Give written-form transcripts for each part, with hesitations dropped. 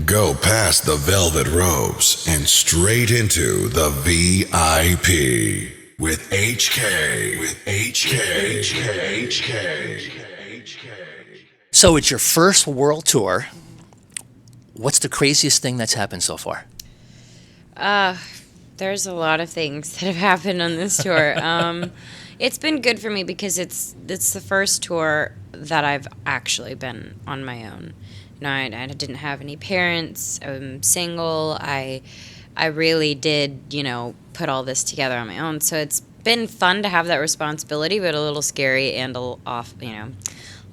Go past the velvet ropes and straight into the VIP with HK. With HK. So it's your first world tour. What's the craziest thing that's happened so far? There's a lot of things that have happened on this tour. It's been good for me because it's the first tour that I've actually been on my own. You know, I didn't have any parents. I'm single. I really did, put all this together on my own. So it's been fun to have that responsibility, but a little scary and a lot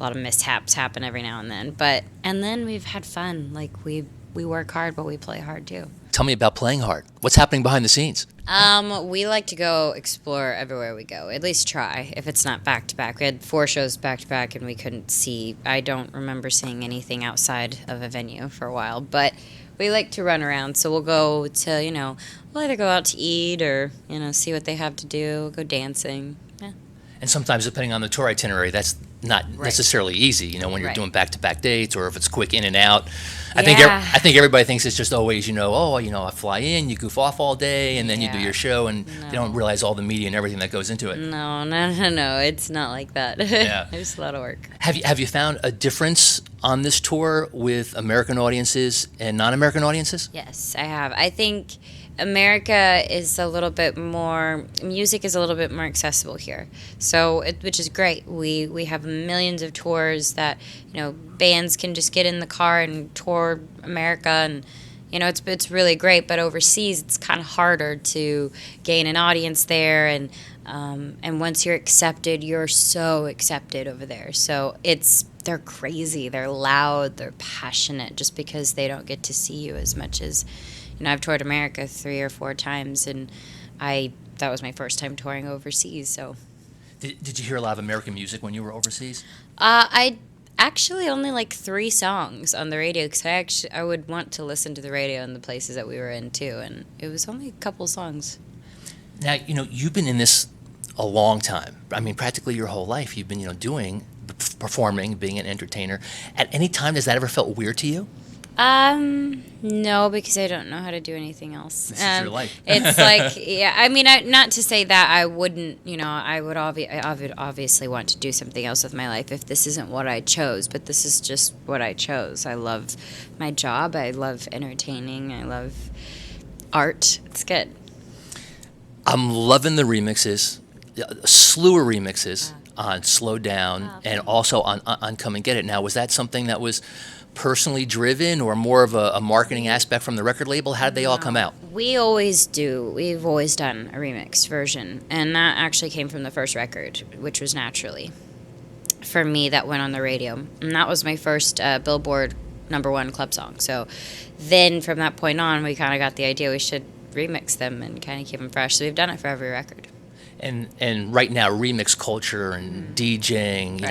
of mishaps happen every now and then. And then we've had fun. Like we work hard, but we play hard too. Tell me about playing hard. What's happening behind the scenes? We like to go explore everywhere we go. At least try, if it's not back to back. We had 4 shows back to back, and we couldn't see. I don't remember seeing anything outside of a venue for a while. But we like to run around, so we'll go to we'll either go out to eat or see what they have to do, go dancing. Yeah. And sometimes, depending on the tour itinerary, that's not necessarily easy. When you're doing back-to-back dates, or if it's quick in and out. I think everybody thinks it's just always, I fly in, you goof off all day, and then you do your show, and they don't realize all the media and everything that goes into it. No, it's not like that. Yeah. There's a lot of work. Have you found a difference on this tour with American audiences and non-American audiences? Yes, I have. I think America is music is a little bit more accessible here, which is great. We have millions of tours that bands can just get in the car and tour America, and it's really great. But overseas, it's kind of harder to gain an audience there, and once you're accepted, you're so accepted over there. So they're crazy, they're loud, they're passionate, just because they don't get to see you as much as. I've toured America 3 or 4 times, and that was my first time touring overseas. So, did you hear a lot of American music when you were overseas? I actually only like 3 songs on the radio, because I would want to listen to the radio in the places that we were in too, and it was only a couple songs. Now you've been in this a long time. I mean, practically your whole life. You've been performing, being an entertainer. At any time, has that ever felt weird to you? No, because I don't know how to do anything else. This is your life. It's like, yeah, I mean, not to say that I wouldn't, I would obviously want to do something else with my life if this isn't what I chose, but this is just what I chose. I love my job. I love entertaining. I love art. It's good. I'm loving the remixes, a slew of remixes on Slow Down and also on Come and Get It. Now, was that something that was personally driven, or more of a marketing aspect from the record label? How did they all come out? We always do. We've always done a remix version, and that actually came from the first record, which was Naturally. For me, that went on the radio, and that was my first Billboard #1 club song. So then from that point on, we kind of got the idea we should remix them and kind of keep them fresh. So we've done it for every record. And right now, remix culture and DJing,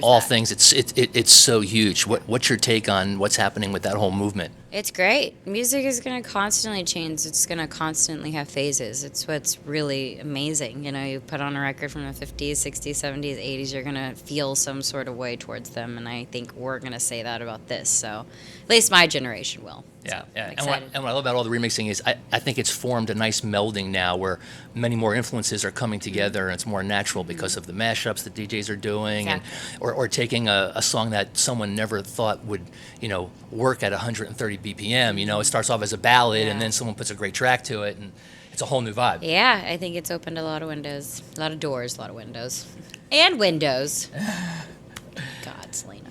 all things, it's so huge. What's your take on what's happening with that whole movement? It's great. Music is going to constantly change. It's going to constantly have phases. It's what's really amazing. You put on a record from the 50s, 60s, 70s, 80s, you're going to feel some sort of way towards them, and I think we're going to say that about this. So at least my generation will. Yeah. So And what I love about all the remixing is I think it's formed a nice melding now where many more influences are coming together, and it's more natural because of the mashups that DJs are doing, or taking a song that someone never thought would, work at 130 BPM. It starts off as a ballad, and then someone puts a great track to it, and it's a whole new vibe. Yeah, I think it's opened a lot of windows, a lot of doors, a lot of windows. And windows. God, Selena.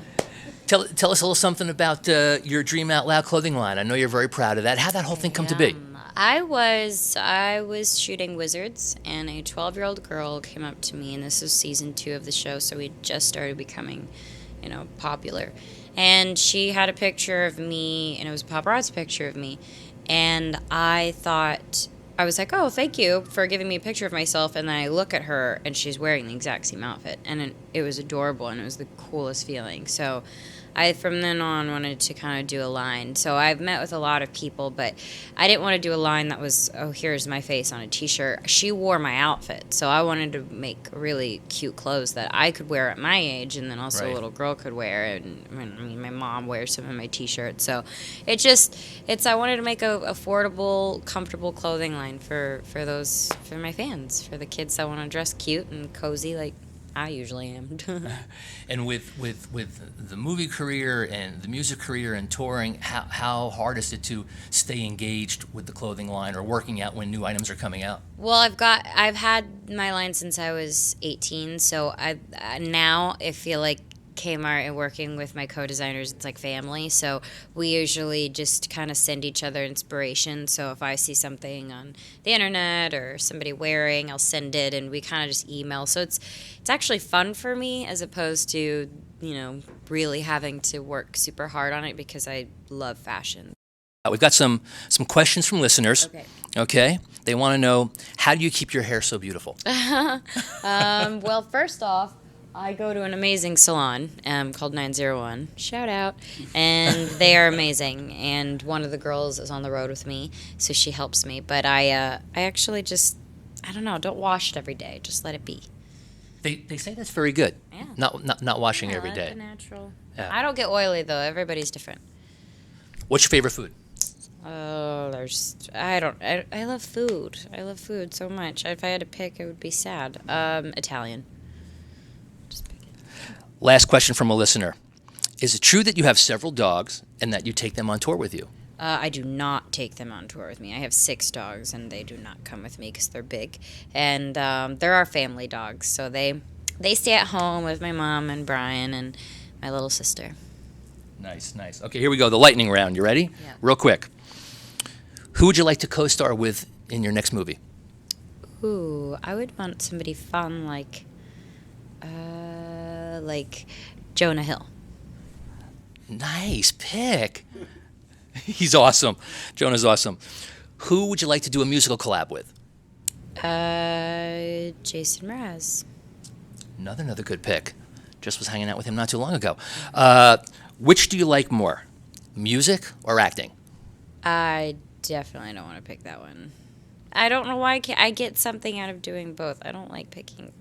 Tell us a little something about your Dream Out Loud clothing line. I know you're very proud of that. How'd that whole thing come to be? I was shooting Wizards, and a 12-year-old girl came up to me, and this was season 2 of the show, so we just started becoming, popular. And she had a picture of me, and it was a paparazzi picture of me, and I was like, oh, thank you for giving me a picture of myself. And then I look at her, and she's wearing the exact same outfit, and it was adorable, and it was the coolest feeling. So I from then on wanted to kind of do a line. So I've met with a lot of people, but I didn't want to do a line that was, oh, here's my face on a t-shirt. She wore my outfit, so I wanted to make really cute clothes that I could wear at my age, and then also a little girl could wear. And I mean, my mom wears some of my t-shirts, so I wanted to make a affordable, comfortable clothing line for my fans, for the kids that want to dress cute and cozy like I usually am. And with the movie career and the music career and touring, how hard is it to stay engaged with the clothing line or working out when new items are coming out? Well, I've had my line since I was 18, so now I feel like Kmart and working with my co-designers, it's like family. So we usually just kind of send each other inspiration. So if I see something on the internet or somebody wearing, I'll send it, and we kind of just email. So it's actually fun for me as opposed to, really having to work super hard on it because I love fashion. We've got some questions from listeners. Okay. They want to know, how do you keep your hair so beautiful? Well, first off, I go to an amazing salon called 901. Shout out. And they are amazing. And one of the girls is on the road with me, so she helps me. But I actually just, I don't know, don't wash it every day. Just let it be. They say that's very good. Yeah. Not washing every Let day. it be natural. Yeah. I don't get oily, though. Everybody's different. What's your favorite food? Oh, I love food. I love food so much. If I had to pick, it would be sad. Italian. Last question from a listener. Is it true that you have several dogs and that you take them on tour with you? I do not take them on tour with me. I have 6 dogs, and they do not come with me because they're big. And they're our family dogs, so they stay at home with my mom and Brian and my little sister. Nice. Okay, here we go. The lightning round. You ready? Yeah. Real quick. Who would you like to co-star with in your next movie? Ooh, I would want somebody fun like Jonah Hill. Nice pick. He's awesome. Jonah's awesome. Who would you like to do a musical collab with? Jason Mraz. Another good pick. Just was hanging out with him not too long ago. Which do you like more, music or acting? I definitely don't want to pick that one. I don't know why I get something out of doing both. I don't like picking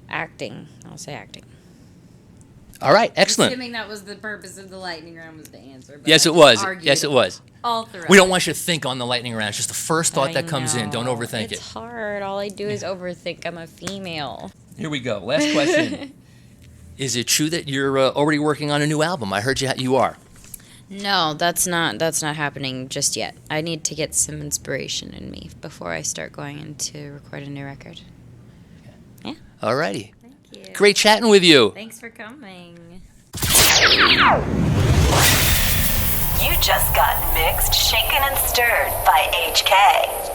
acting. I'll say acting. All right, excellent. Assuming that was the purpose of the lightning round was the answer. But Yes, it was. Yes, it was. All throughout. We don't want you to think on the lightning round. It's just the first thought that comes in. Don't overthink it. It's hard. All I do is overthink. I'm a female. Here we go. Last question. Is it true that you're already working on a new album? I heard you are. No, that's not happening just yet. I need to get some inspiration in me before I start going in to record a new record. Okay. Yeah. All righty. Thank you. Great chatting with you. Thanks for coming. You just got mixed, shaken, and stirred by HK.